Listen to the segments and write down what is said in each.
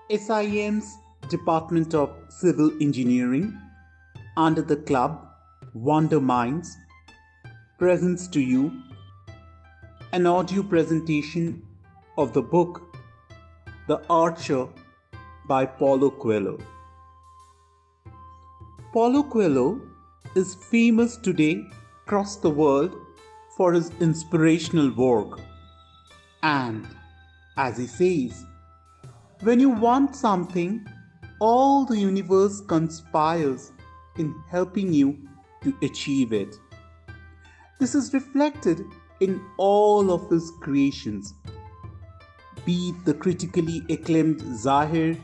SIEM's Department of Civil Engineering, under the club Wonder Minds, presents to you an audio presentation of the book The Archer by Paulo Coelho. Paulo Coelho is famous today across the world for his inspirational work. And, as he says, when you want something, all the universe conspires in helping you to achieve it. This is reflected in all of his creations, be it the critically acclaimed Zahir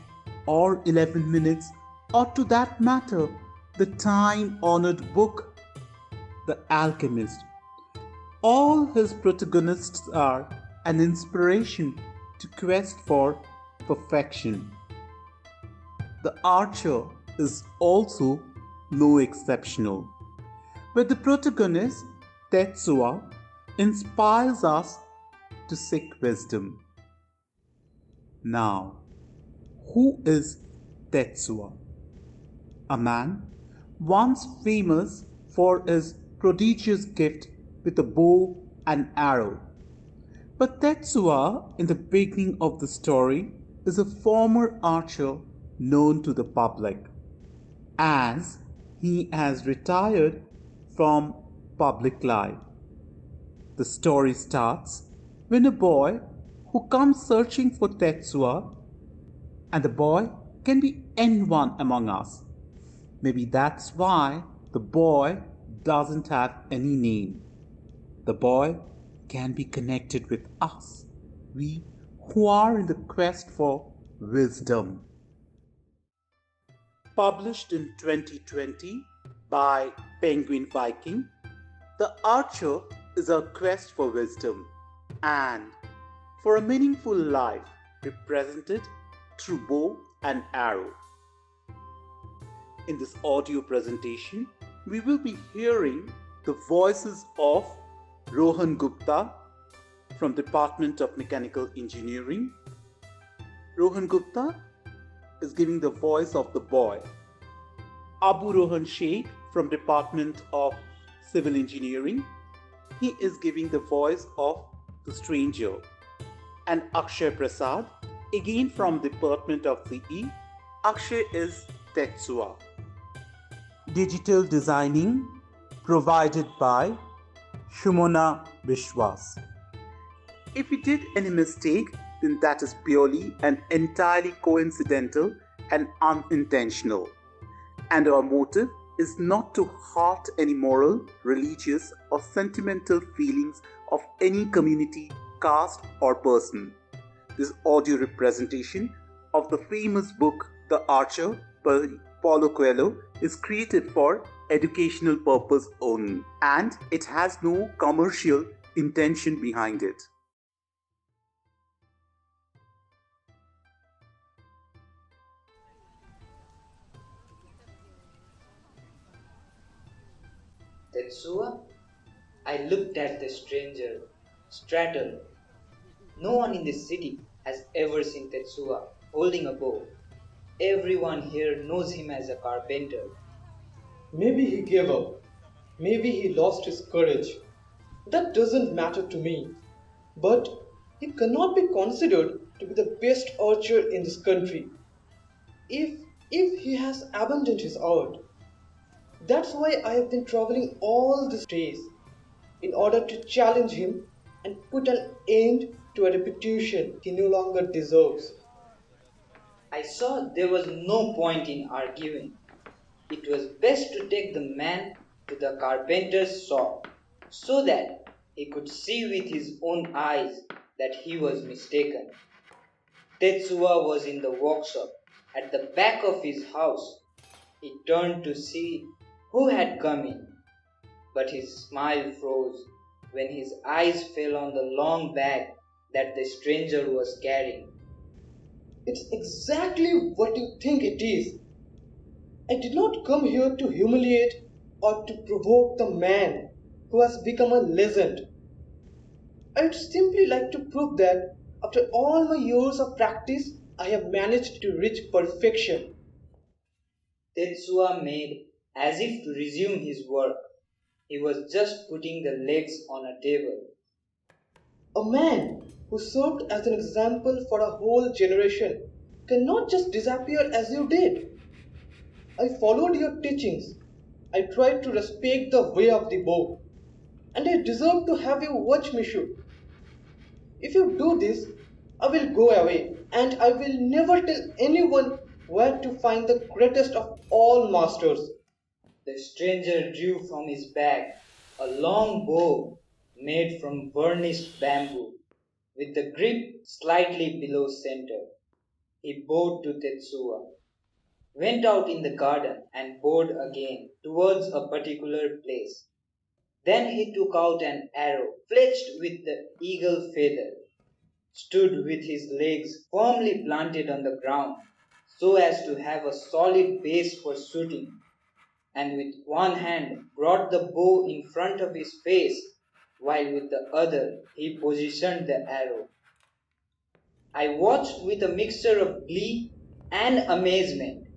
or 11 Minutes, or to that matter, the time-honored book, The Alchemist. All his protagonists are an inspiration to quest for perfection. The Archer is also no exceptional, where the protagonist, Tetsuya, inspires us to seek wisdom. Now, who is Tetsuya? A man once famous for his prodigious gift with a bow and arrow. But Tetsuya, in the beginning of the story, is a former archer known to the public, as he has retired from public life. The story starts when a boy who comes searching for Tetsuya, and the boy can be anyone among us. Maybe that's why the boy doesn't have any name. The boy can be connected with us, we who are in the quest for wisdom. Published in 2020 by Penguin Viking, The Archer is a quest for wisdom and for a meaningful life represented through bow and arrow. In this audio presentation, we will be hearing the voices of Rohan Gupta from Department of Mechanical Engineering. Rohan Gupta is giving the voice of the boy. Abu Rohan Sheikh from Department of Civil Engineering. He is giving the voice of the stranger. And Akshay Prasad, again from Department of CE. Akshay is Tetsuya. Digital designing provided by Shumona Vishwas. If we did any mistake, then that is purely and entirely coincidental and unintentional. And our motive is not to hurt any moral, religious, or sentimental feelings of any community, caste, or person. This audio representation of the famous book The Archer by Paulo Coelho is created for educational purpose only, and it has no commercial intention behind it. Tetsuya? I looked at the stranger, startled. No one in this city has ever seen Tetsuya holding a bow. Everyone here knows him as a carpenter. Maybe he gave up. Maybe he lost his courage. That doesn't matter to me. But he cannot be considered to be the best archer in this country if he has abandoned his art. That's why I have been traveling all these days in order to challenge him and put an end to a reputation he no longer deserves. I saw there was no point in arguing. It was best to take the man to the carpenter's shop so that he could see with his own eyes that he was mistaken. Tetsuya was in the workshop at the back of his house. He turned to see who had come in, but his smile froze when his eyes fell on the long bag that the stranger was carrying. It's exactly what you think it is. I did not come here to humiliate or to provoke the man who has become a legend. I would simply like to prove that after all my years of practice, I have managed to reach perfection. Tetsuya made as if to resume his work. He was just putting the legs on a table. A man who served as an example for a whole generation cannot just disappear as you did. I followed your teachings. I tried to respect the way of the bow, and I deserve to have you watch me shoot. If you do this, I will go away and I will never tell anyone where to find the greatest of all masters. The stranger drew from his bag a long bow made from burnished bamboo, with the grip slightly below center. He bowed to Tetsuya, went out in the garden and bowed again towards a particular place. Then he took out an arrow fletched with the eagle feather, stood with his legs firmly planted on the ground so as to have a solid base for shooting, and with one hand brought the bow in front of his face, while with the other he positioned the arrow. I watched with a mixture of glee and amazement.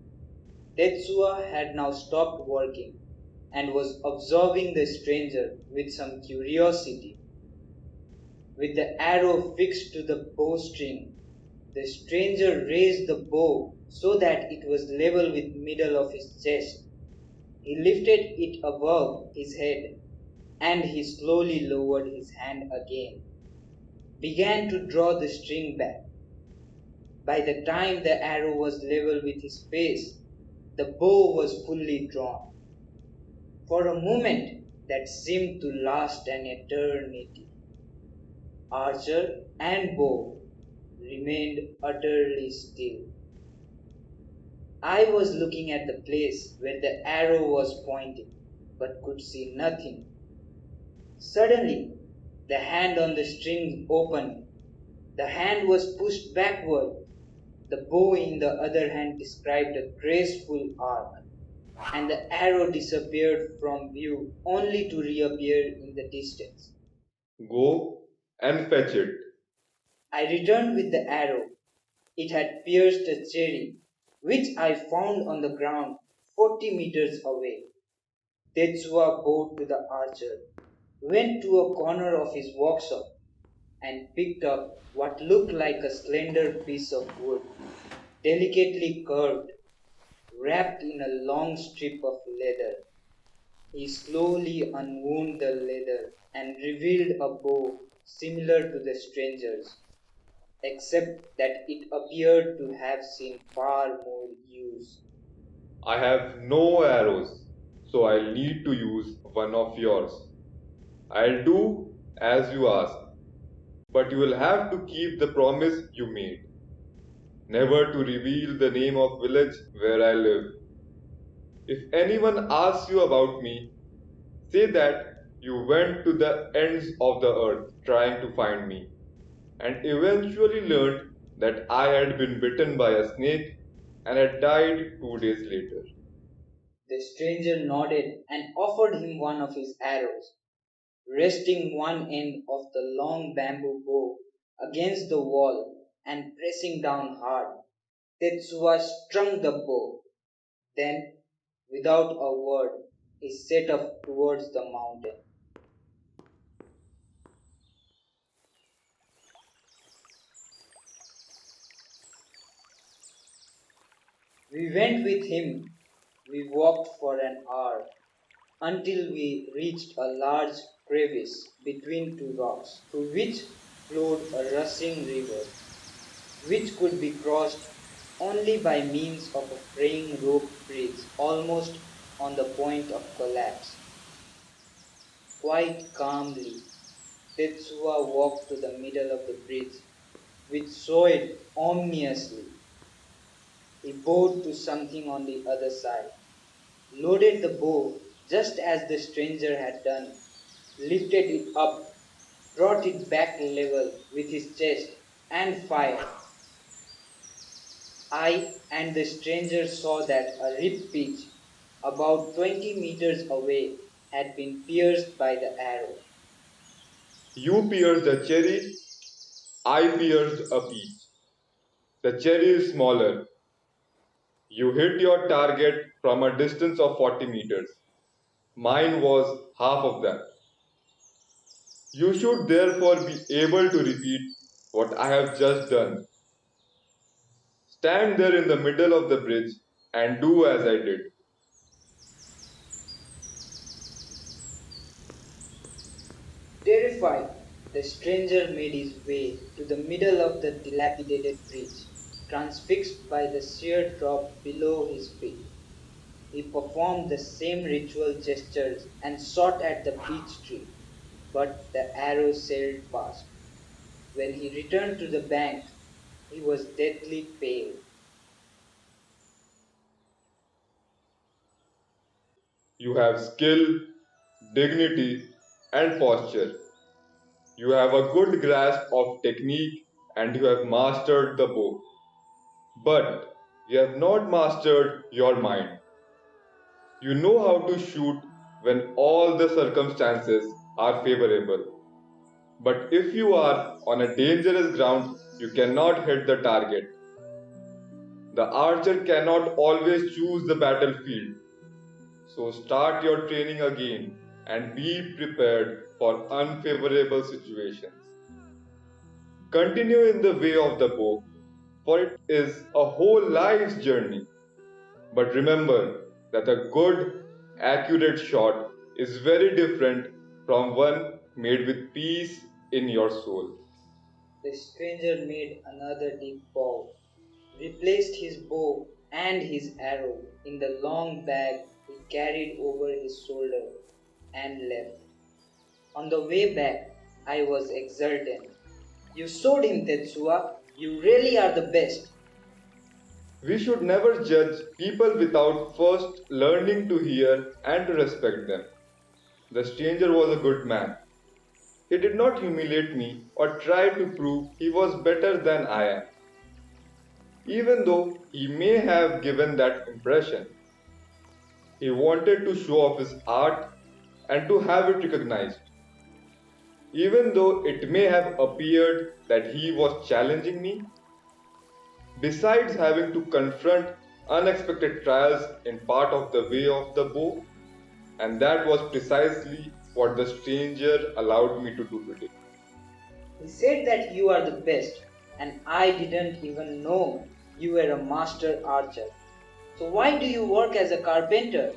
Tetsuya had now stopped working and was observing the stranger with some curiosity. With the arrow fixed to the bowstring, the stranger raised the bow so that it was level with the middle of his chest. He lifted it above his head, and he slowly lowered his hand again, began to draw the string back. By the time the arrow was level with his face, the bow was fully drawn. For a moment that seemed to last an eternity, archer and bow remained utterly still. I was looking at the place where the arrow was pointing, but could see nothing. Suddenly, the hand on the string opened. The hand was pushed backward. The bow in the other hand described a graceful arc, and the arrow disappeared from view only to reappear in the distance. Go and fetch it. I returned with the arrow. It had pierced a cherry, which I found on the ground 40 meters away. Tetsuya bowed to the archer, went to a corner of his workshop, and picked up what looked like a slender piece of wood, delicately curved, wrapped in a long strip of leather. He slowly unwound the leather and revealed a bow similar to the stranger's, except that it appeared to have seen far more use. I have no arrows, so I'll need to use one of yours. I'll do as you ask, but you will have to keep the promise you made, never to reveal the name of village where I live. If anyone asks you about me, say that you went to the ends of the earth trying to find me, and eventually learned that I had been bitten by a snake and had died 2 days later. The stranger nodded and offered him one of his arrows, resting one end of the long bamboo bow against the wall and pressing down hard. Tetsuya strung the bow. Then, without a word, he set off towards the mountain. We went with him. We walked for an hour until we reached a large crevice between two rocks, through which flowed a rushing river, which could be crossed only by means of a fraying rope bridge almost on the point of collapse. Quite calmly, Tetsuya walked to the middle of the bridge, which swayed ominously. He bowed to something on the other side, loaded the bow just as the stranger had done, lifted it up, brought it back level with his chest, and fired. I and the stranger saw that a rib pitch, about 20 meters away, had been pierced by the arrow. You pierced a cherry, I pierced a peach. The cherry is smaller. You hit your target from a distance of 40 meters. Mine was half of that. You should therefore be able to repeat what I have just done. Stand there in the middle of the bridge and do as I did. Terrified, the stranger made his way to the middle of the dilapidated bridge, transfixed by the sheer drop below his feet. He performed the same ritual gestures and shot at the beech tree, but the arrow sailed past. When he returned to the bank, he was deathly pale. You have skill, dignity, and posture. You have a good grasp of technique and you have mastered the bow. But you have not mastered your mind. You know how to shoot when all the circumstances are favorable. But if you are on a dangerous ground, you cannot hit the target. The archer cannot always choose the battlefield. So start your training again and be prepared for unfavorable situations. Continue in the way of the bow, for it is a whole life's journey. But remember that a good, accurate shot is very different from one made with peace in your soul. The stranger made another deep bow, replaced his bow and his arrow in the long bag he carried over his shoulder, and left. On the way back, I was exultant. You showed him, Tetsuya. You really are the best. We should never judge people without first learning to hear and to respect them. The stranger was a good man. He did not humiliate me or try to prove he was better than I am, even though he may have given that impression. He wanted to show off his art and to have it recognized, even though it may have appeared that he was challenging me. Besides having to confront unexpected trials in part of the way of the bow, and that was precisely what the stranger allowed me to do today. He said that you are the best, and I didn't even know you were a master archer. So why do you work as a carpenter?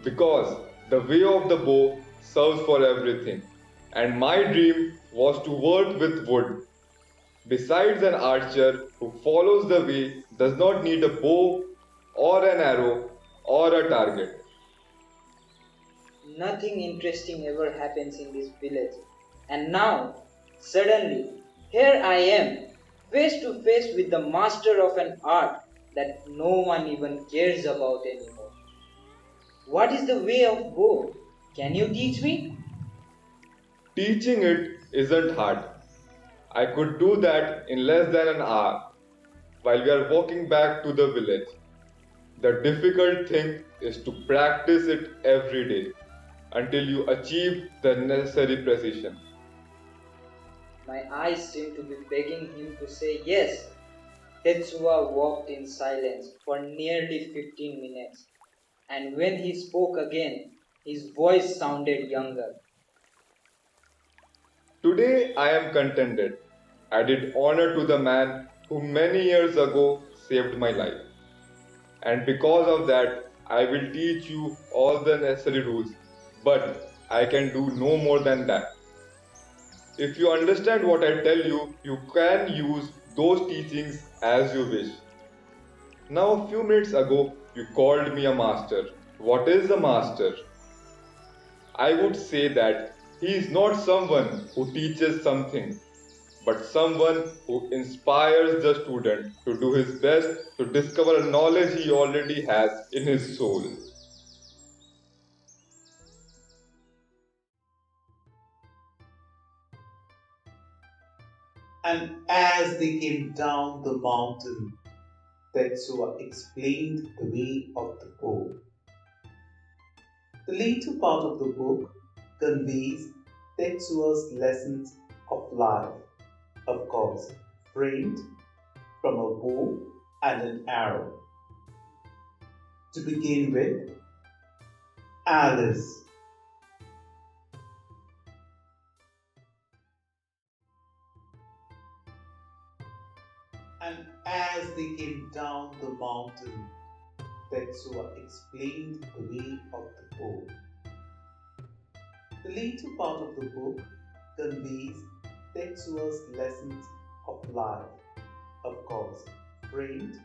Because the way of the bow serves for everything, and my dream was to work with wood. Besides, an archer who follows the way does not need a bow or an arrow or a target. Nothing interesting ever happens in this village. And now, suddenly, here I am, face to face with the master of an art that no one even cares about anymore. What is the way of bow? Can you teach me? Teaching it isn't hard. I could do that in less than an hour while we are walking back to the village. The difficult thing is to practice it every day until you achieve the necessary precision. My eyes seemed to be begging him to say yes. Tetsuya walked in silence for nearly 15 minutes, and when he spoke again, his voice sounded younger. Today I am contented. I did honor to the man who many years ago saved my life. And because of that, I will teach you all the necessary rules. But I can do no more than that. If you understand what I tell you, you can use those teachings as you wish. Now, a few minutes ago, you called me a master. What is a master? I would say that he is not someone who teaches something, but someone who inspires the student to do his best to discover a knowledge he already has in his soul. And as they came down the mountain, Tetsuya explained the way of the bow. The later part of the book conveys Tetsuya's lessons of life, of course, framed from a bow and an arrow. To begin with, Alice. And as they came down the mountain, Tetsuya explained the way of the bow. The later part of the book conveys Tetsuya's lessons of life, of course, framed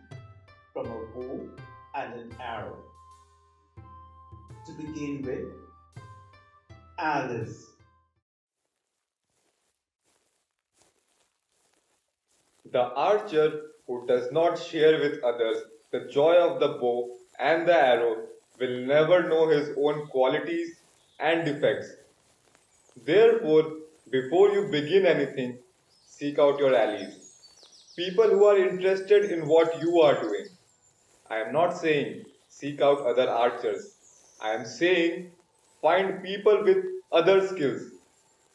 from a bow and an arrow. To begin with, Alice. The archer who does not share with others the joy of the bow and the arrow will never know his own qualities and defects. Therefore, before you begin anything, seek out your allies, people who are interested in what you are doing. I am not saying seek out other archers. I am saying find people with other skills,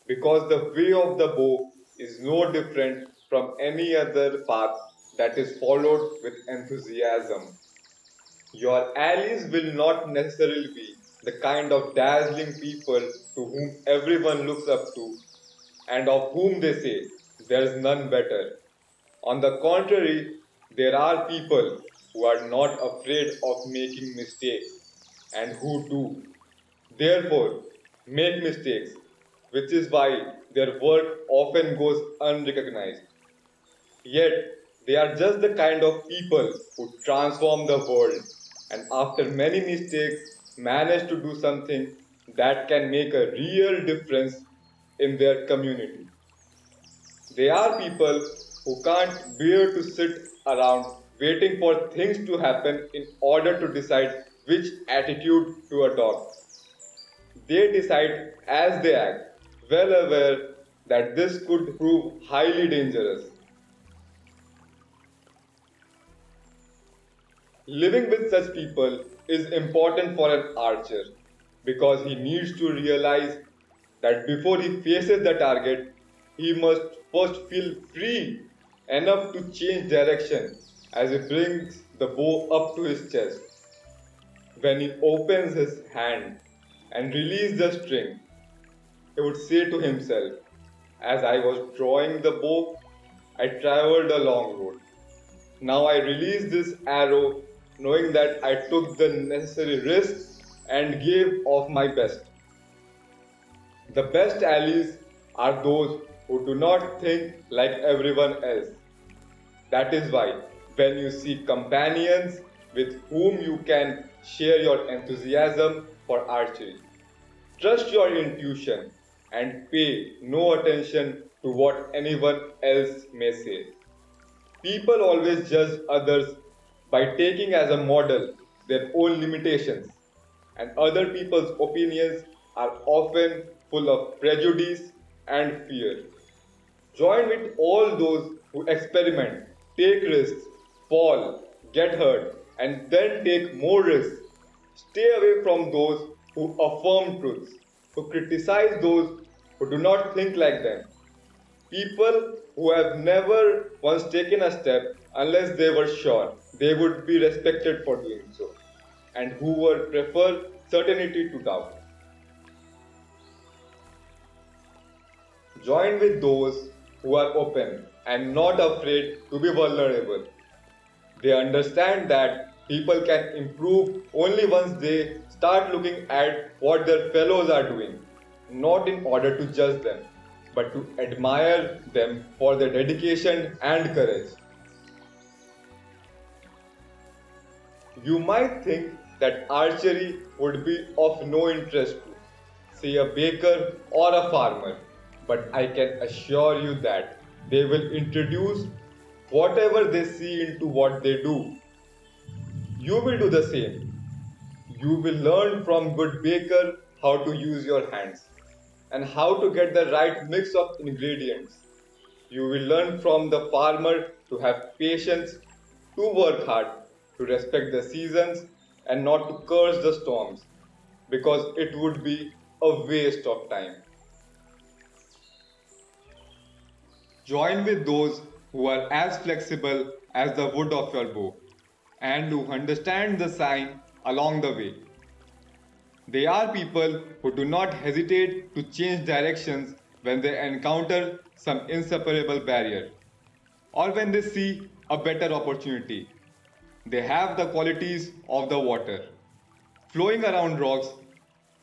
because the way of the bow is no different from any other path that is followed with enthusiasm. Your allies will not necessarily be the kind of dazzling people to whom everyone looks up to and of whom they say there is none better. On the contrary, there are people who are not afraid of making mistakes and who do. Therefore, make mistakes, which is why their work often goes unrecognized. Yet, they are just the kind of people who transform the world and after many mistakes manage to do something that can make a real difference in their community. They are people who can't bear to sit around waiting for things to happen in order to decide which attitude to adopt. They decide as they act, well aware that this could prove highly dangerous. Living with such people is important for an archer because he needs to realize that before he faces the target, he must first feel free enough to change direction as he brings the bow up to his chest. When he opens his hand and releases the string, he would say to himself, as I was drawing the bow, I traveled a long road. Now I release this arrow knowing that I took the necessary risks and gave of my best. The best allies are those who do not think like everyone else. That is why when you seek companions with whom you can share your enthusiasm for archery, trust your intuition and pay no attention to what anyone else may say. People always judge others by taking as a model their own limitations, and other people's opinions are often full of prejudice and fear. Join with all those who experiment, take risks, fall, get hurt, and then take more risks. Stay away from those who affirm truths, who criticize those who do not think like them. People who have never once taken a step unless they were sure they would be respected for doing so, and who would prefer certainty to doubt. Join with those who are open and not afraid to be vulnerable. They understand that people can improve only once they start looking at what their fellows are doing, not in order to judge them, but to admire them for their dedication and courage. You might think that archery would be of no interest to, say, a baker or a farmer, but I can assure you that they will introduce whatever they see into what they do. You will do the same. You will learn from good baker how to use your hands and how to get the right mix of ingredients. You will learn from the farmer to have patience, to work hard, to respect the seasons and not to curse the storms, because it would be a waste of time. Join with those who are as flexible as the wood of your bow and who understand the sign along the way. They are people who do not hesitate to change directions when they encounter some insuperable barrier or when they see a better opportunity. They have the qualities of the water, flowing around rocks,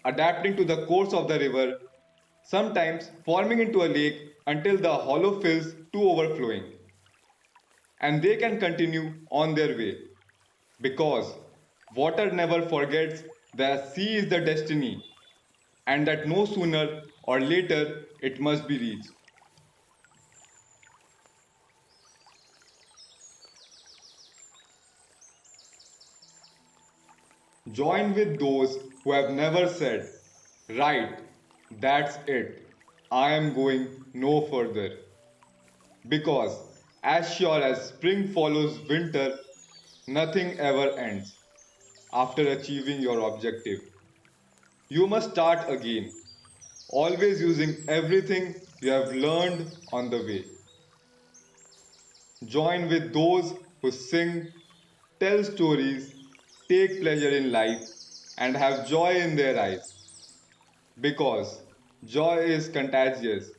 adapting to the course of the river, sometimes forming into a lake until the hollow fills to overflowing. And they can continue on their way because water never forgets that sea is the destiny and that no sooner or later it must be reached. Join with those who have never said, right, that's it, I am going no further. Because as sure as spring follows winter, nothing ever ends after achieving your objective. You must start again, always using everything you have learned on the way. Join with those who sing, tell stories, take pleasure in life, and have joy in their eyes. Because joy is contagious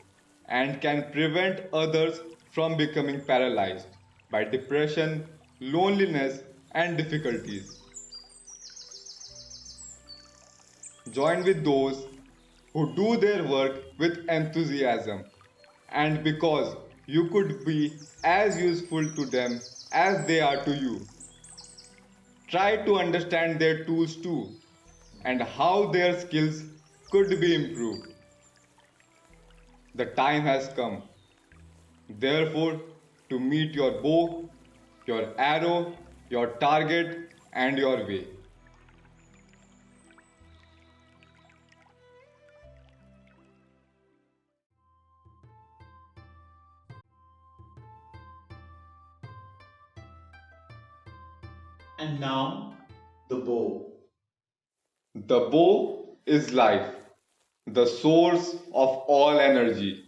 and can prevent others from becoming paralyzed by depression, loneliness, and difficulties. Join with those who do their work with enthusiasm, and because you could be as useful to them as they are to you. Try to understand their tools too and how their skills could be improved. The time has come, therefore, to meet your bow, your arrow, your target, and your way. And now, the bow. The bow is life, the source of all energy.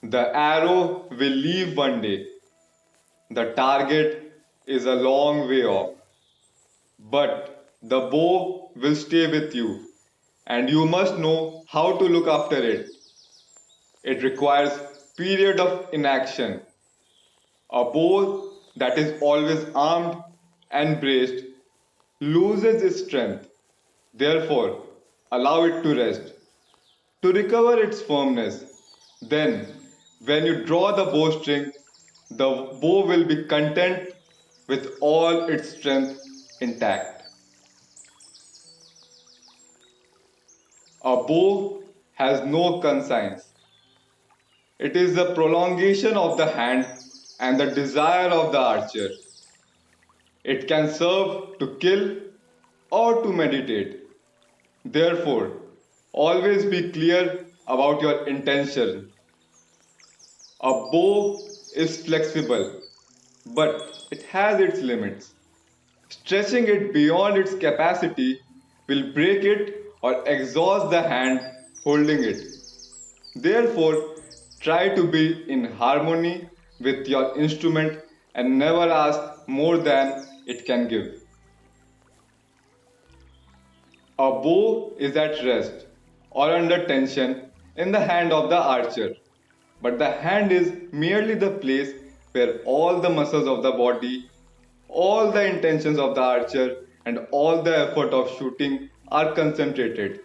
The arrow will leave one day. The target is a long way off. But the bow will stay with you, and you must know how to look after it. It requires period of inaction. A bow that is always armed and braced loses its strength. Therefore, allow it to rest, to recover its firmness. Then, when you draw the bowstring, the bow will be content with all its strength intact. A bow has no conscience. It is the prolongation of the hand and the desire of the archer. It can serve to kill or to meditate. Therefore, always be clear about your intention. A bow is flexible, but it has its limits. Stretching it beyond its capacity will break it or exhaust the hand holding it. Therefore, try to be in harmony with your instrument and never ask more than it can give. A bow is at rest or under tension in the hand of the archer, but the hand is merely the place where all the muscles of the body, all the intentions of the archer, and all the effort of shooting are concentrated.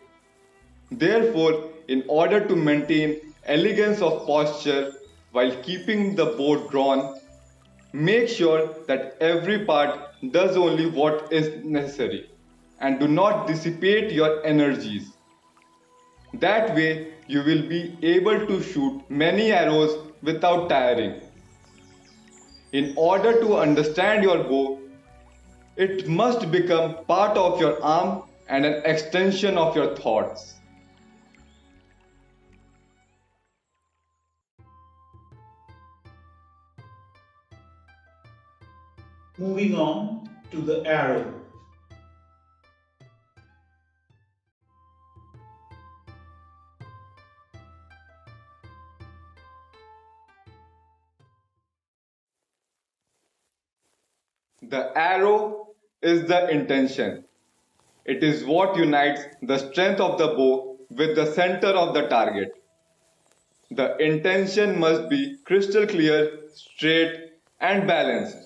Therefore, in order to maintain elegance of posture while keeping the bow drawn, make sure that every part does only what is necessary and do not dissipate your energies. That way, you will be able to shoot many arrows without tiring. In order to understand your bow, it must become part of your arm and an extension of your thoughts. Moving on to the arrow. The arrow is the intention. It is what unites the strength of the bow with the center of the target. The intention must be crystal clear, straight, and balanced.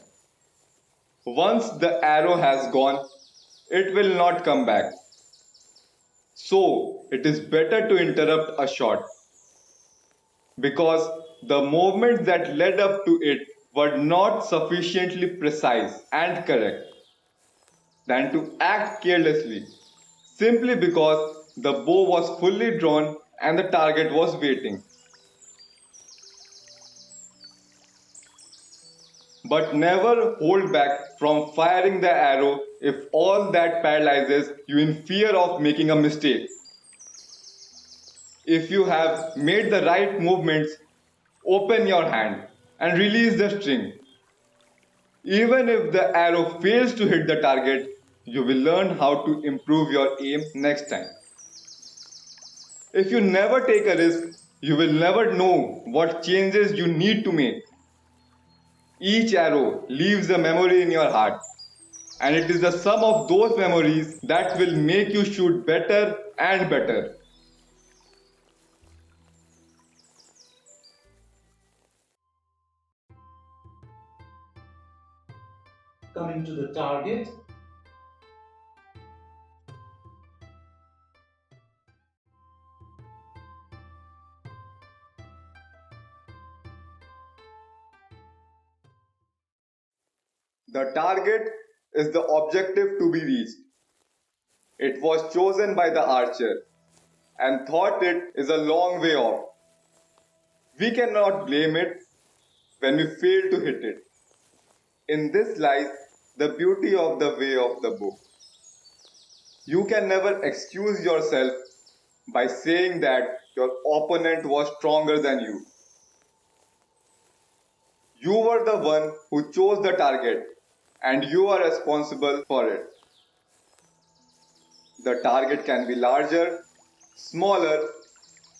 Once the arrow has gone, it will not come back. So, it is better to interrupt a shot because the movements that led up to it were not sufficiently precise and correct than to act carelessly simply because the bow was fully drawn and the target was waiting. But never hold back from firing the arrow if all that paralyzes you in fear of making a mistake. If you have made the right movements, open your hand and release the string. Even if the arrow fails to hit the target, you will learn how to improve your aim next time. If you never take a risk, you will never know what changes you need to make. Each arrow leaves a memory in your heart, and it is the sum of those memories that will make you shoot better and better. Coming to the target, The target is the objective to be reached. It was chosen by the archer and thought it is a long way off. We cannot blame it when we fail to hit it. In this lies the beauty of the way of the book. You can never excuse yourself by saying that your opponent was stronger than you. You were the one who chose the target and you are responsible for it. The target can be larger, smaller,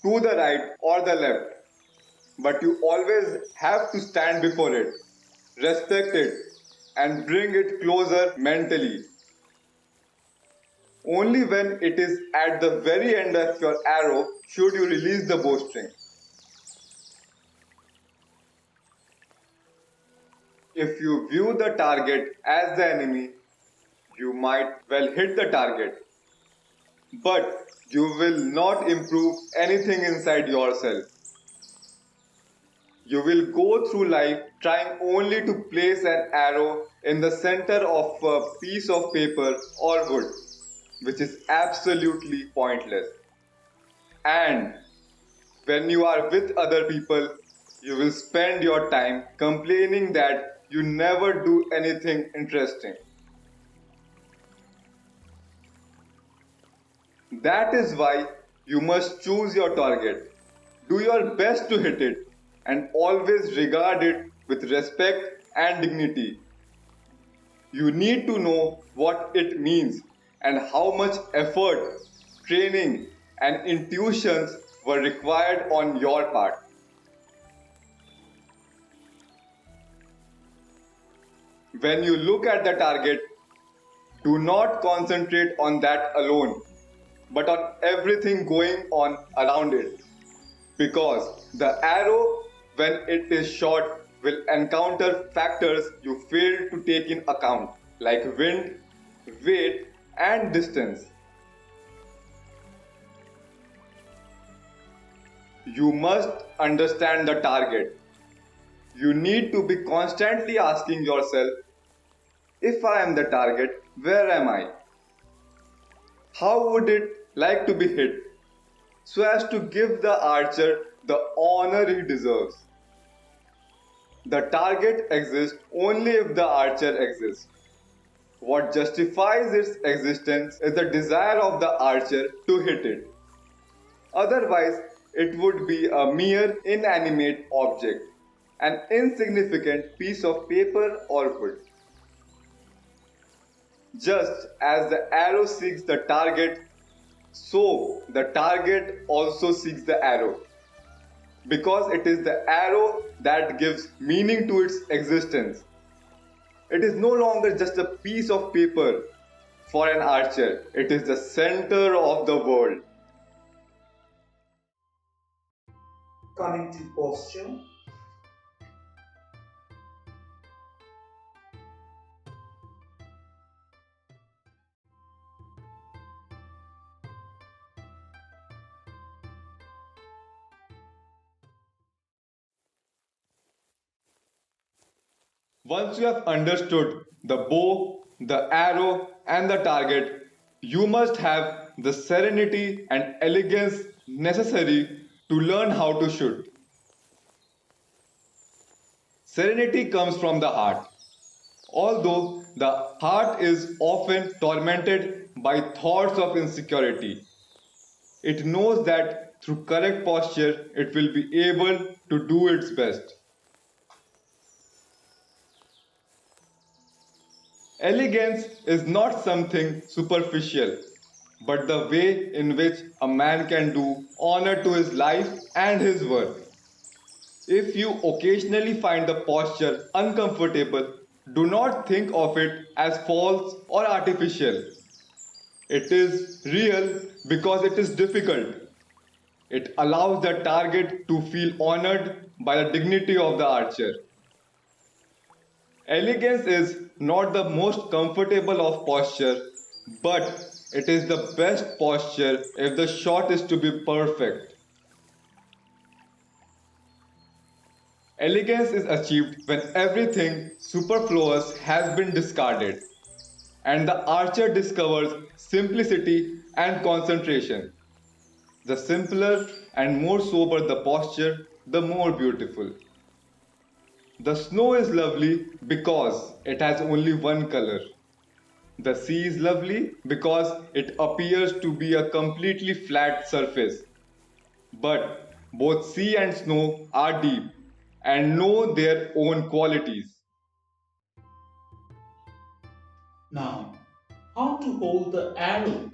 to the right or the left, but you always have to stand before it, respect it, and bring it closer mentally. Only when it is at the very end of your arrow should you release the bowstring. If you view the target as the enemy, you might well hit the target, but you will not improve anything inside yourself. You will go through life trying only to place an arrow in the center of a piece of paper or wood, which is absolutely pointless. And when you are with other people, you will spend your time complaining that you never do anything interesting. That is why you must choose your target. Do your best to hit it and always regard it with respect and dignity. You need to know what it means and how much effort, training, and intuitions were required on your part. When you look at the target, do not concentrate on that alone, but on everything going on around it. Because the arrow, when it is shot, will encounter factors you failed to take in account, like wind, weight, and distance. You must understand the target. You need to be constantly asking yourself, if I am the target, where am I? How would it like to be hit, so as to give the archer the honor he deserves? The target exists only if the archer exists. What justifies its existence is the desire of the archer to hit it. Otherwise, it would be a mere inanimate object, an insignificant piece of paper or wood. Just as the arrow seeks the target, so the target also seeks the arrow, because it is the arrow that gives meaning to its existence. It is no longer just a piece of paper for an archer, it is the center of the world. Coming to posture. Once you have understood the bow, the arrow, and the target, you must have the serenity and elegance necessary to learn how to shoot. Serenity comes from the heart. Although the heart is often tormented by thoughts of insecurity, it knows that through correct posture it will be able to do its best. Elegance is not something superficial, but the way in which a man can do honor to his life and his work. If you occasionally find the posture uncomfortable, do not think of it as false or artificial. It is real because it is difficult. It allows the target to feel honored by the dignity of the archer. Elegance is not the most comfortable of posture, but it is the best posture if the shot is to be perfect. Elegance is achieved when everything superfluous has been discarded, and the archer discovers simplicity and concentration. The simpler and more sober the posture, the more beautiful. The snow is lovely because it has only one color. The sea is lovely because it appears to be a completely flat surface. But both sea and snow are deep and know their own qualities. Now, how to hold the arrow?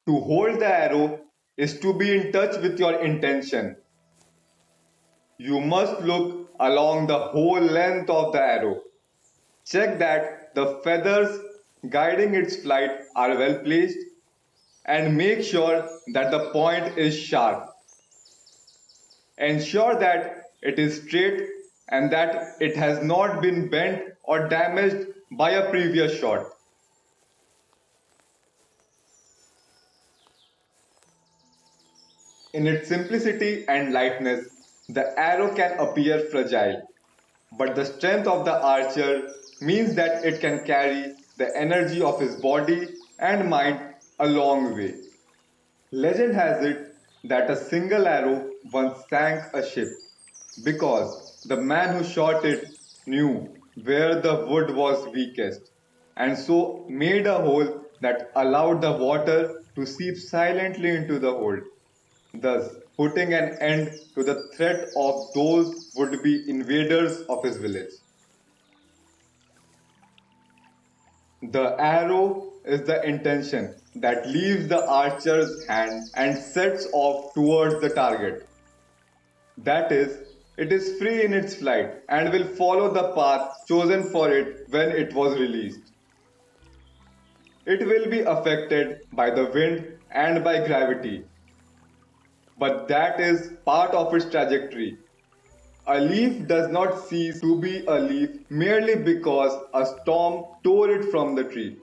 To hold the arrow is to be in touch with your intention. You must look along the whole length of the arrow. Check that the feathers guiding its flight are well placed and make sure that the point is sharp. Ensure that it is straight and that it has not been bent or damaged by a previous shot. In its simplicity and lightness, the arrow can appear fragile, but the strength of the archer means that it can carry the energy of his body and mind a long way. Legend has it that a single arrow once sank a ship because the man who shot it knew where the wood was weakest and so made a hole that allowed the water to seep silently into the hold, thus putting an end to the threat of those would-be invaders of his village. The arrow is the intention that leaves the archer's hand and sets off towards the target. That is, it is free in its flight and will follow the path chosen for it when it was released. It will be affected by the wind and by gravity, but that is part of its trajectory. A leaf does not cease to be a leaf merely because a storm tore it from the tree.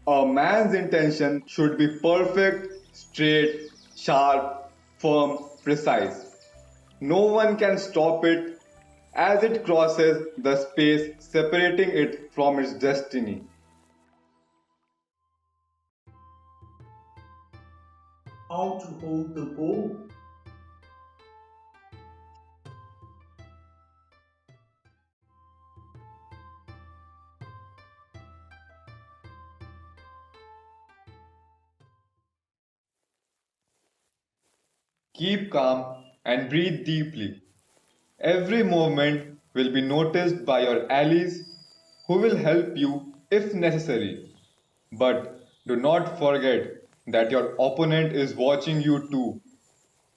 A man's intention should be perfect, straight, sharp, firm, precise. No one can stop it as it crosses the space separating it from its destiny. How to hold the bow? Keep calm and breathe deeply. Every movement will be noticed by your allies who will help you if necessary. But do not forget that your opponent is watching you too,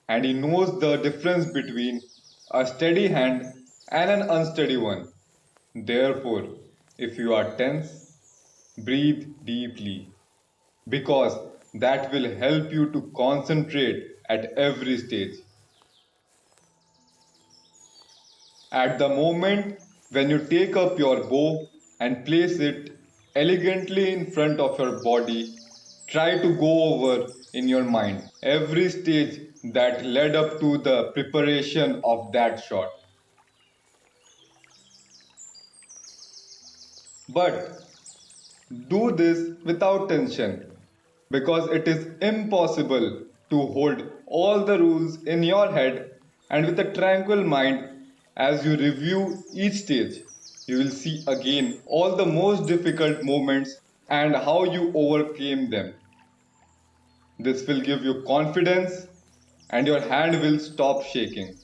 and he knows the difference between a steady hand and an unsteady one. Therefore, if you are tense, breathe deeply, because that will help you to concentrate at every stage. At the moment when you take up your bow and place it elegantly in front of your body, try to go over in your mind every stage that led up to the preparation of that shot. But do this without tension, because it is impossible to hold all the rules in your head, and with a tranquil mind as you review each stage, you will see again all the most difficult moments and how you overcame them. This will give you confidence and your hand will stop shaking.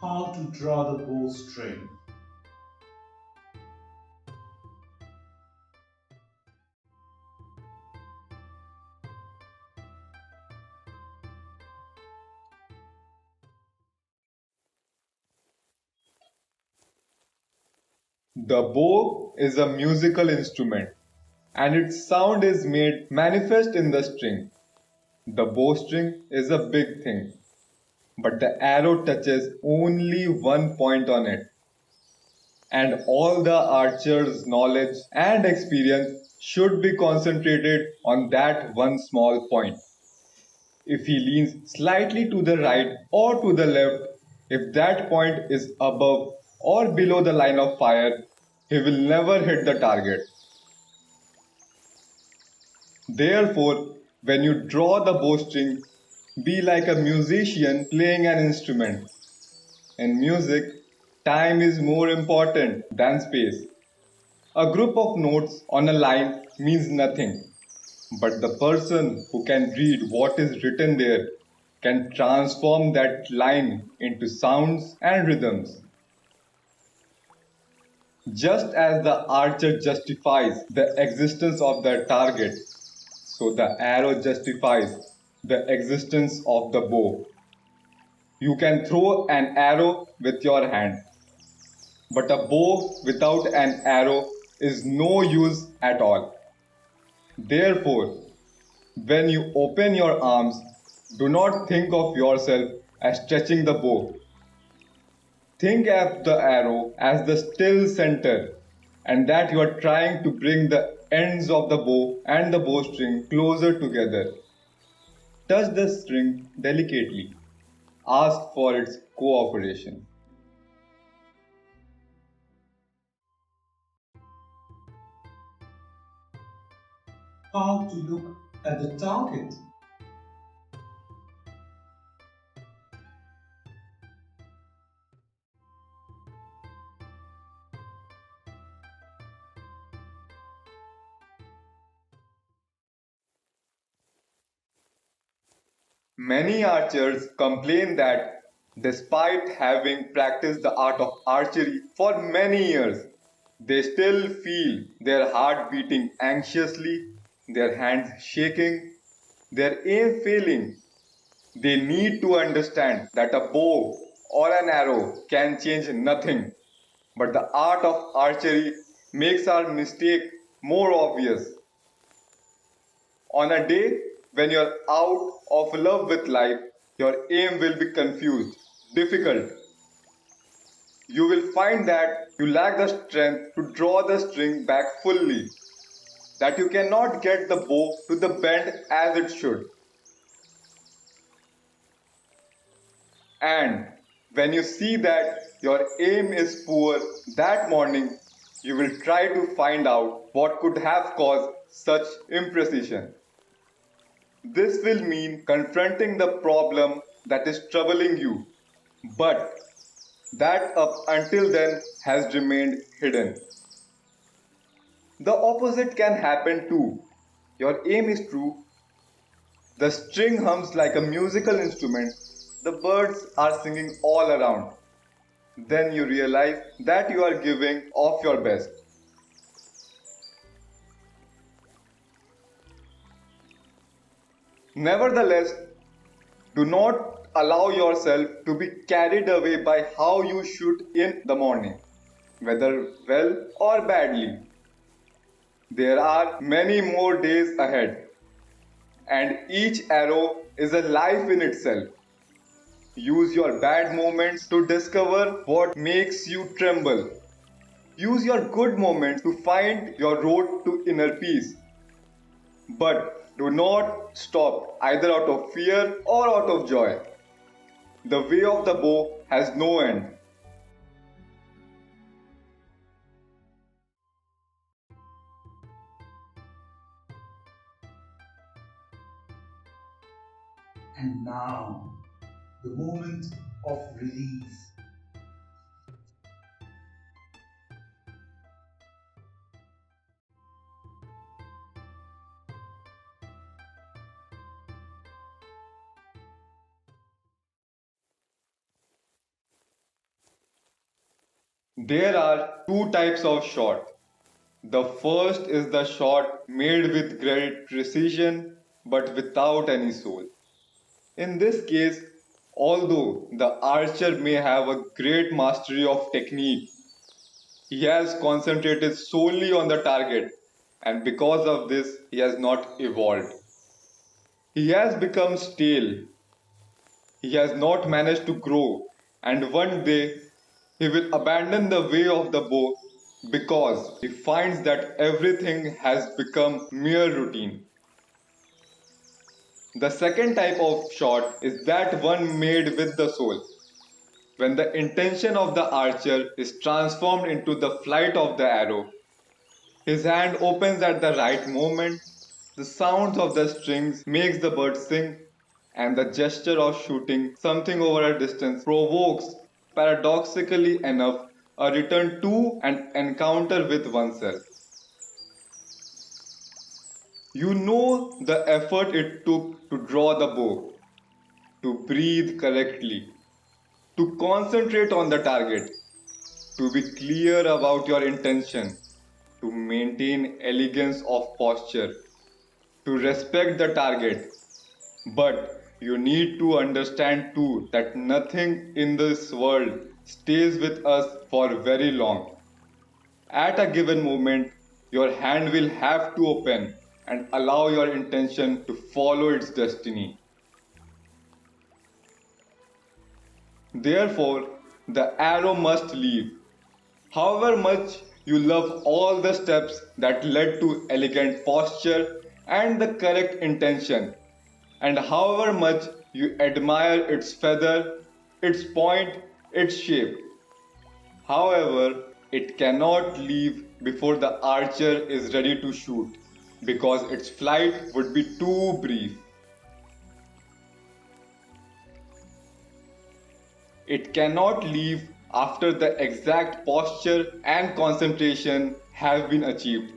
How to draw the bowstring. The bow is a musical instrument and its sound is made manifest in the string. The bowstring is a big thing, but the arrow touches only one point on it, and all the archer's knowledge and experience should be concentrated on that one small point. If he leans slightly to the right or to the left, if that point is above or below the line of fire, he will never hit the target. Therefore, when you draw the bowstring, be like a musician playing an instrument. In music, time is more important than space. A group of notes on a line means nothing, but the person who can read what is written there can transform that line into sounds and rhythms. Just as the archer justifies the existence of the target, so the arrow justifies the existence of the bow. You can throw an arrow with your hand, but a bow without an arrow is no use at all. Therefore, when you open your arms, do not think of yourself as stretching the bow. Think of the arrow as the still center, and that you are trying to bring the ends of the bow and the bowstring closer together. Touch the string delicately. Ask for its cooperation. How to look at the target. Many archers complain that despite having practiced the art of archery for many years, they still feel their heart beating anxiously, their hands shaking, their aim failing. They need to understand that a bow or an arrow can change nothing, but the art of archery makes our mistake more obvious. On a day when you're out of love with life, your aim will be confused, difficult. You will find that you lack the strength to draw the string back fully, that you cannot get the bow to the bend as it should. And when you see that your aim is poor that morning, you will try to find out what could have caused such imprecision. This will mean confronting the problem that is troubling you, but that up until then has remained hidden. The opposite can happen too. Your aim is true, The string hums like a musical instrument. The birds are singing all around. Then you realize that you are giving of your best. Nevertheless, do not allow yourself to be carried away by how you shoot in the morning, whether well or badly. There are many more days ahead, and each arrow is a life in itself. Use your bad moments to discover what makes you tremble. Use your good moments to find your road to inner peace. But do not stop either out of fear or out of joy. The way of the bow has no end. And now, the moment of release. There are two types of shot. The first is the shot made with great precision but without any soul. In this case, although the archer may have a great mastery of technique, he has concentrated solely on the target, and because of this, he has not evolved. He has become stale. He has not managed to grow, and one day he will abandon the way of the bow because he finds that everything has become mere routine. The second type of shot is that one made with the soul. When the intention of the archer is transformed into the flight of the arrow, his hand opens at the right moment, the sounds of the strings makes the bird sing, and the gesture of shooting something over a distance provokes, paradoxically enough, a return to and encounter with oneself. You know the effort it took to draw the bow, to breathe correctly, to concentrate on the target, to be clear about your intention, to maintain elegance of posture, to respect the target. But you need to understand too that nothing in this world stays with us for very long. At a given moment, your hand will have to open and allow your intention to follow its destiny. Therefore, the arrow must leave. However much you love all the steps that led to elegant posture and the correct intention, and however much you admire its feather, its point, its shape. However, it cannot leave before the archer is ready to shoot, because its flight would be too brief. It cannot leave after the exact posture and concentration have been achieved,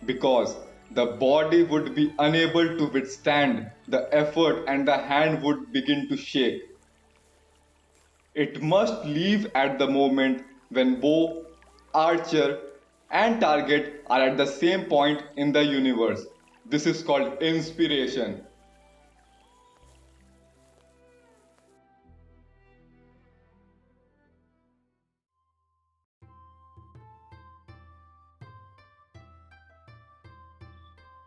because the body would be unable to withstand the effort and the hand would begin to shake. It must leave at the moment when bow, archer, and target are at the same point in the universe. This is called inspiration.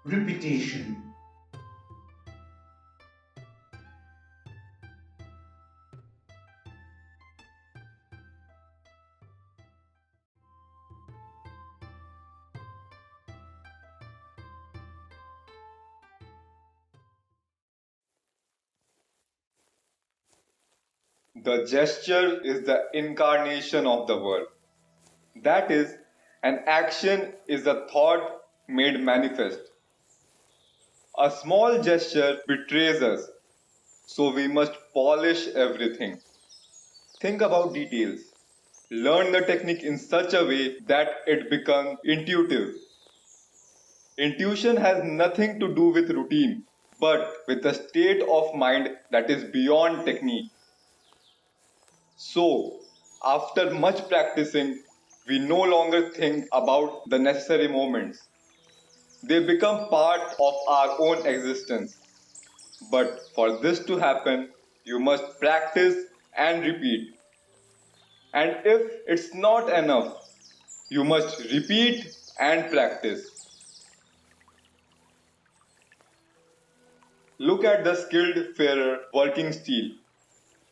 Repetition. The gesture is the incarnation of the word. That is, an action is a thought made manifest. A small gesture betrays us, so we must polish everything. Think about details. Learn the technique in such a way that it becomes intuitive. Intuition has nothing to do with routine, but with a state of mind that is beyond technique. So, after much practicing, we no longer think about the necessary moments. They become part of our own existence. But for this to happen, you must practice and repeat. And if it's not enough, you must repeat and practice. Look at the skilled farer working steel.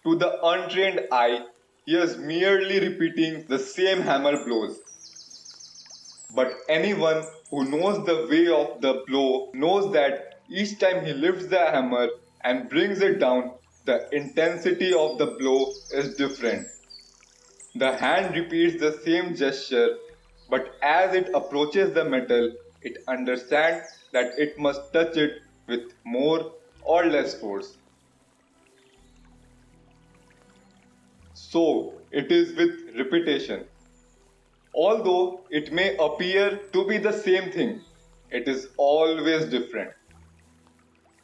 To the untrained eye, he is merely repeating the same hammer blows. But anyone who knows the way of the blow knows that each time he lifts the hammer and brings it down, the intensity of the blow is different. The hand repeats the same gesture, but as it approaches the metal, it understands that it must touch it with more or less force. So it is with repetition. Although it may appear to be the same thing, it is always different.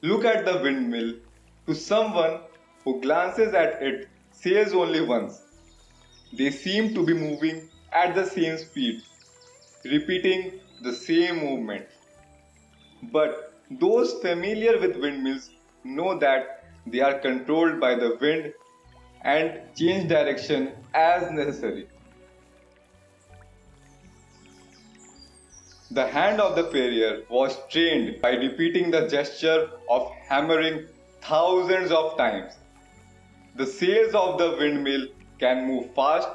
Look at the windmill. To someone who glances at it, says only once. They seem to be moving at the same speed, repeating the same movement. But those familiar with windmills know that they are controlled by the wind and change direction as necessary. The hand of the farrier was trained by repeating the gesture of hammering thousands of times. The sails of the windmill can move fast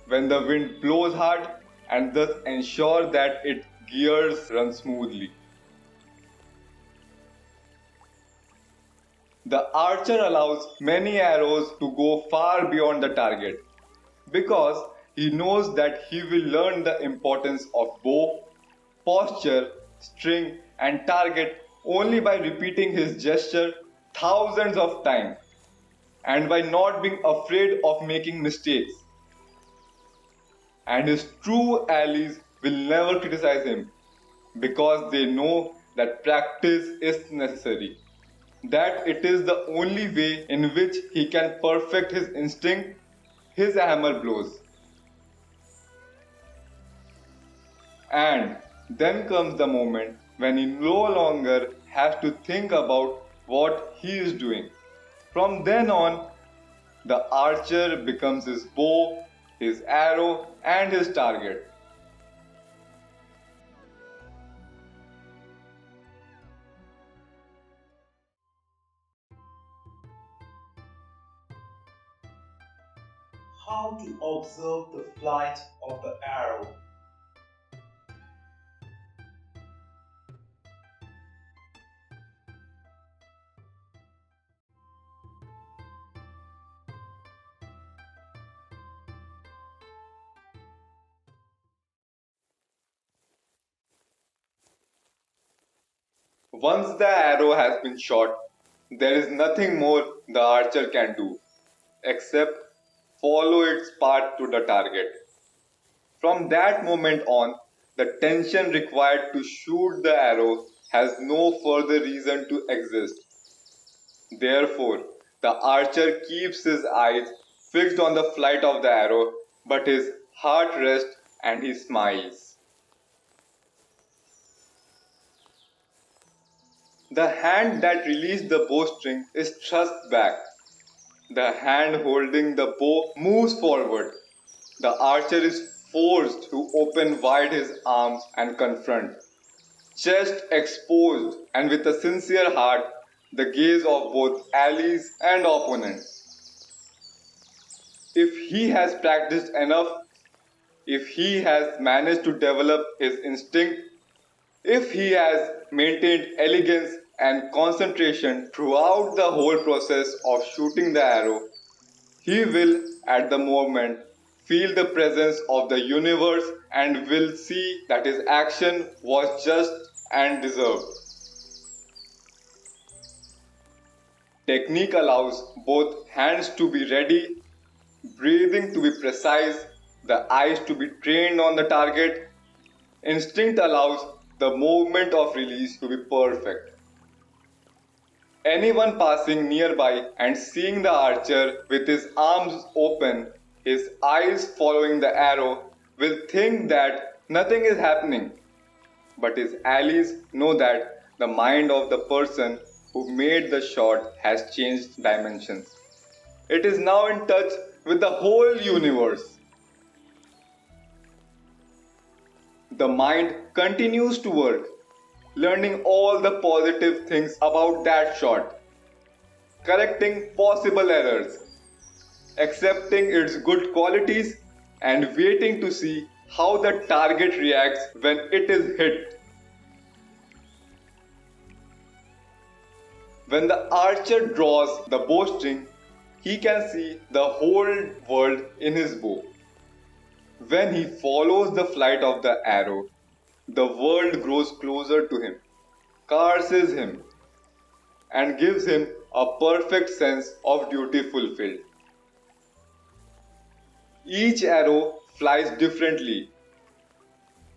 when the wind blows hard and thus ensure that its gears run smoothly. The archer allows many arrows to go far beyond the target because he knows that he will learn the importance of bow, posture, string and target only by repeating his gesture thousands of times and by not being afraid of making mistakes. And his true allies will never criticize him because they know that practice is necessary, that it is the only way in which he can perfect his instinct, his hammer blows. And then comes the moment when he no longer has to think about what he is doing. From then on, the archer becomes his bow, his arrow, and his target. How to observe the flight of the arrow. Once the arrow has been shot, there is nothing more the archer can do except follow its path to the target. From that moment on, the tension required to shoot the arrow has no further reason to exist. Therefore, the archer keeps his eyes fixed on the flight of the arrow, but his heart rests and he smiles. The hand that released the bowstring is thrust back. The hand holding the bow moves forward. The archer is forced to open wide his arms and confront. Chest exposed and with a sincere heart, the gaze of both allies and opponents. If he has practiced enough, if he has managed to develop his instinct, if he has maintained elegance and concentration throughout the whole process of shooting the arrow, he will at the moment feel the presence of the universe and will see that his action was just and deserved. Technique allows both hands to be ready, breathing to be precise, the eyes to be trained on the target. Instinct allows the movement of release to be perfect. Anyone passing nearby and seeing the archer with his arms open, his eyes following the arrow, will think that nothing is happening. But his allies know that the mind of the person who made the shot has changed dimensions. It is now in touch with the whole universe. The mind continues to work, learning all the positive things about that shot, correcting possible errors, accepting its good qualities, and waiting to see how the target reacts when it is hit. When the archer draws the bowstring, he can see the whole world in his bow. When he follows the flight of the arrow, the world grows closer to him, curses him, and gives him a perfect sense of duty fulfilled. Each arrow flies differently.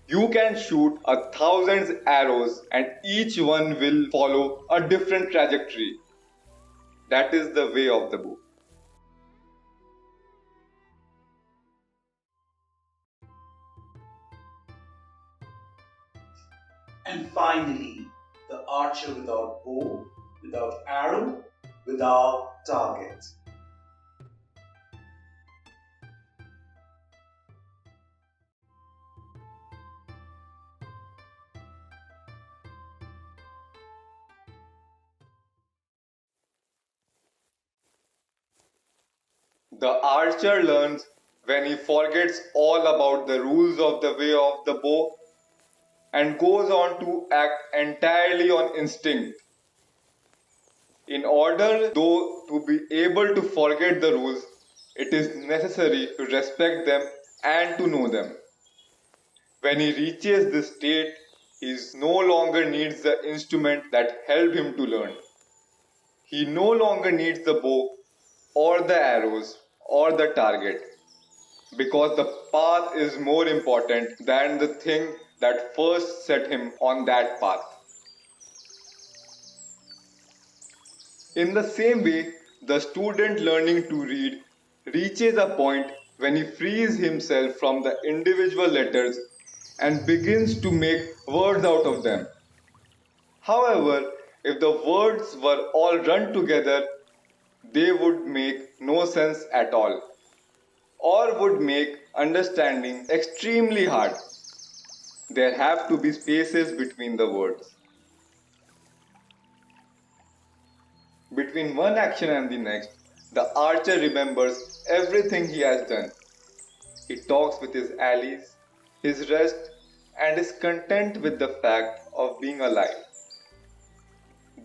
You can shoot 1,000 arrows and each one will follow a different trajectory. That is the way of the bow. And finally, the archer without bow, without arrow, without target. The archer learns when he forgets all about the rules of the way of the bow and goes on to act entirely on instinct. In order, though, to be able to forget the rules, it is necessary to respect them and to know them. When he reaches this state, he no longer needs the instrument that helped him to learn. He no longer needs the bow or the arrows or the target, because the path is more important than the thing that first set him on that path. In the same way, the student learning to read reaches a point when he frees himself from the individual letters and begins to make words out of them. However, if the words were all run together, they would make no sense at all, or would make understanding extremely hard. There have to be spaces between the words. Between one action and the next, the archer remembers everything he has done. He talks with his allies, his rest, and is content with the fact of being alive.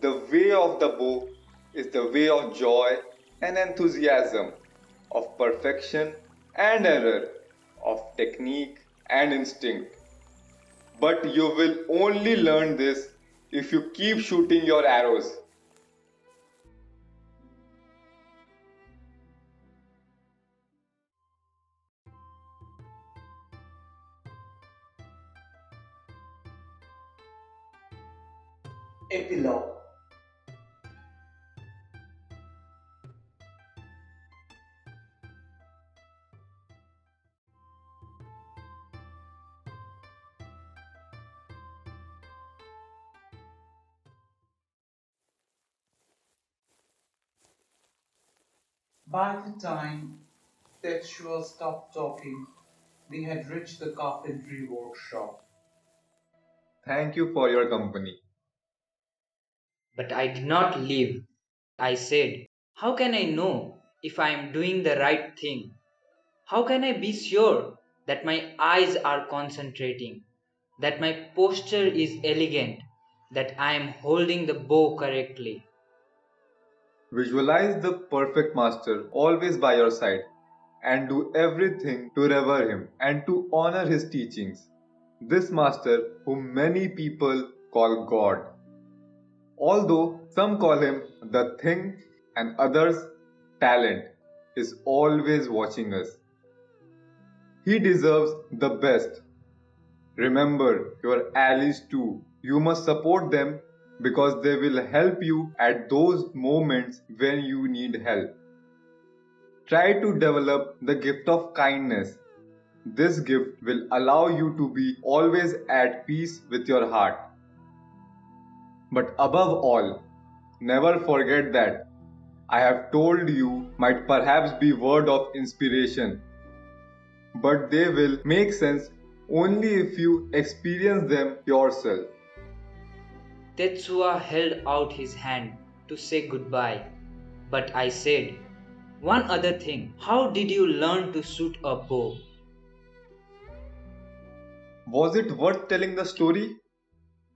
The way of the bow is the way of joy and enthusiasm, of perfection and error, of technique and instinct. But you will only learn this if you keep shooting your arrows. Epilogue. By the time Tetsuya stopped talking, they had reached the carpentry workshop. Thank you for your company. But I did not leave. I said, how can I know if I am doing the right thing? How can I be sure that my eyes are concentrating, that my posture is elegant, that I am holding the bow correctly? Visualize the perfect master always by your side and do everything to revere him and to honor his teachings. This master, whom many people call God, although some call him the thing and others talent, is always watching us. He deserves the best. Remember your allies too. You must support them because they will help you at those moments when you need help. Try to develop the gift of kindness. This gift will allow you to be always at peace with your heart. But above all, never forget that I have told you might perhaps be word of inspiration, but they will make sense only if you experience them yourself. Tetsuya held out his hand to say goodbye, but I said, "One other thing, how did you learn to shoot a bow?" Was it worth telling the story?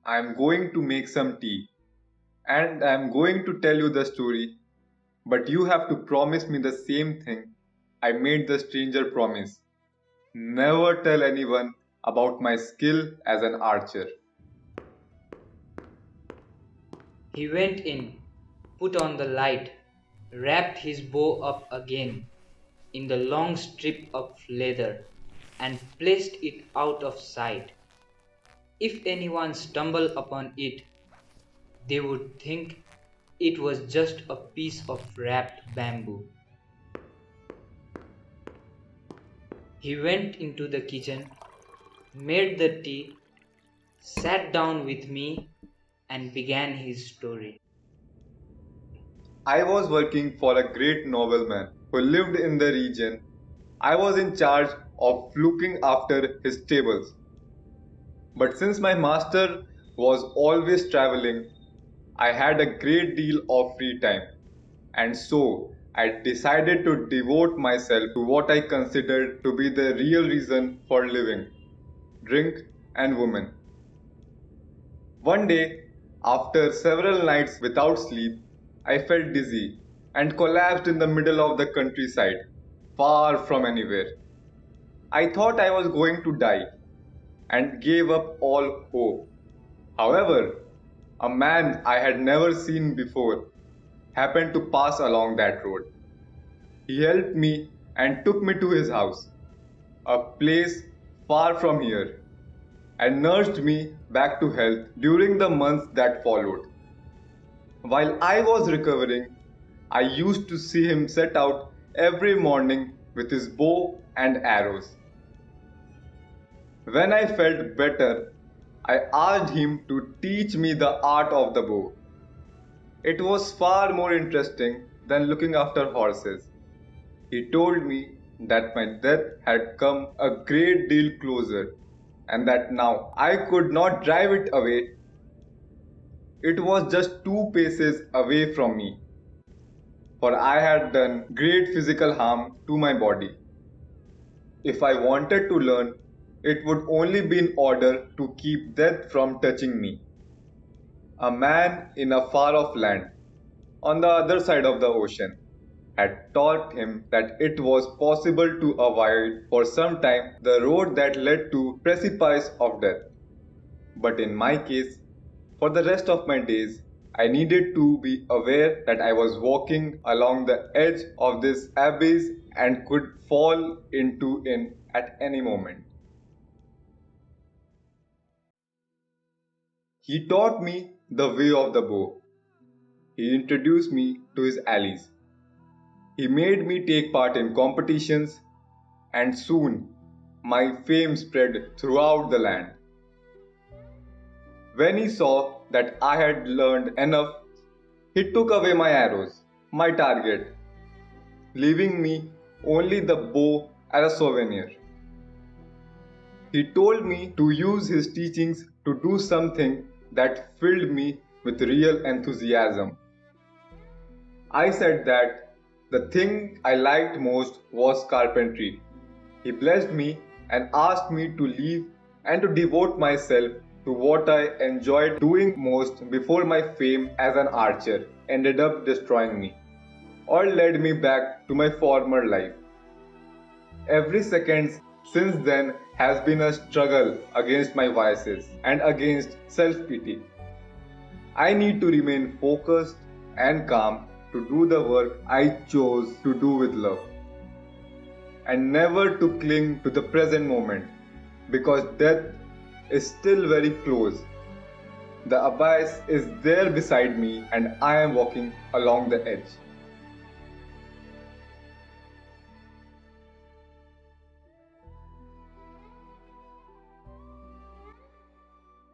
I am going to make some tea, and I am going to tell you the story, but you have to promise me the same thing I made the stranger promise. Never tell anyone about my skill as an archer. He went in, put on the light, wrapped his bow up again in the long strip of leather, and placed it out of sight. If anyone stumbled upon it, they would think it was just a piece of wrapped bamboo. He went into the kitchen, made the tea, sat down with me, and began his story. I was working for a great nobleman who lived in the region. I was in charge of looking after his stables. But since my master was always traveling, I had a great deal of free time, and so I decided to devote myself to what I considered to be the real reason for living: drink and women. One day, after several nights without sleep, I felt dizzy and collapsed in the middle of the countryside, far from anywhere. I thought I was going to die and gave up all hope. However, a man I had never seen before happened to pass along that road. He helped me and took me to his house, a place far from here, and nursed me back to health during the months that followed. While I was recovering, I used to see him set out every morning with his bow and arrows. When I felt better, I asked him to teach me the art of the bow. It was far more interesting than looking after horses. He told me that my death had come a great deal closer, and that now I could not drive it away. It was just 2 paces away from me, for I had done great physical harm to my body. If I wanted to learn, it would only be in order to keep death from touching me. A man in a far off land, on the other side of the ocean, had taught him that it was possible to avoid for some time the road that led to precipice of death. But in my case, for the rest of my days, I needed to be aware that I was walking along the edge of this abyss and could fall into it at any moment. He taught me the way of the bow. He introduced me to his allies. He made me take part in competitions, and soon my fame spread throughout the land. When he saw that I had learned enough, he took away my arrows, my target, leaving me only the bow as a souvenir. He told me to use his teachings to do something that filled me with real enthusiasm. I said that the thing I liked most was carpentry. He blessed me and asked me to leave and to devote myself to what I enjoyed doing most before my fame as an archer ended up destroying me, or led me back to my former life. Every second since then has been a struggle against my vices and against self-pity. I need to remain focused and calm to do the work I chose to do with love, and never to cling to the present moment, because death is still very close. The abyss is there beside me and I am walking along the edge.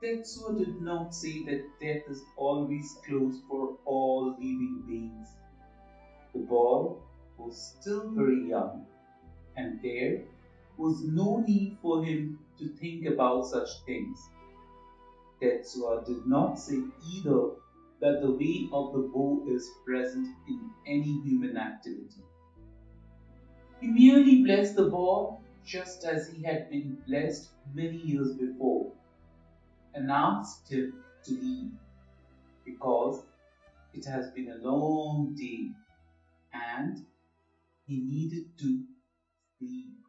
Tetsuya did not say that death is always close for all living beings. The boy was still very young, and there was no need for him to think about such things. Tetsuya did not say either that the way of the bow is present in any human activity. He merely blessed the boy just as he had been blessed many years before, and asked him to leave because it has been a long day and he needed to sleep.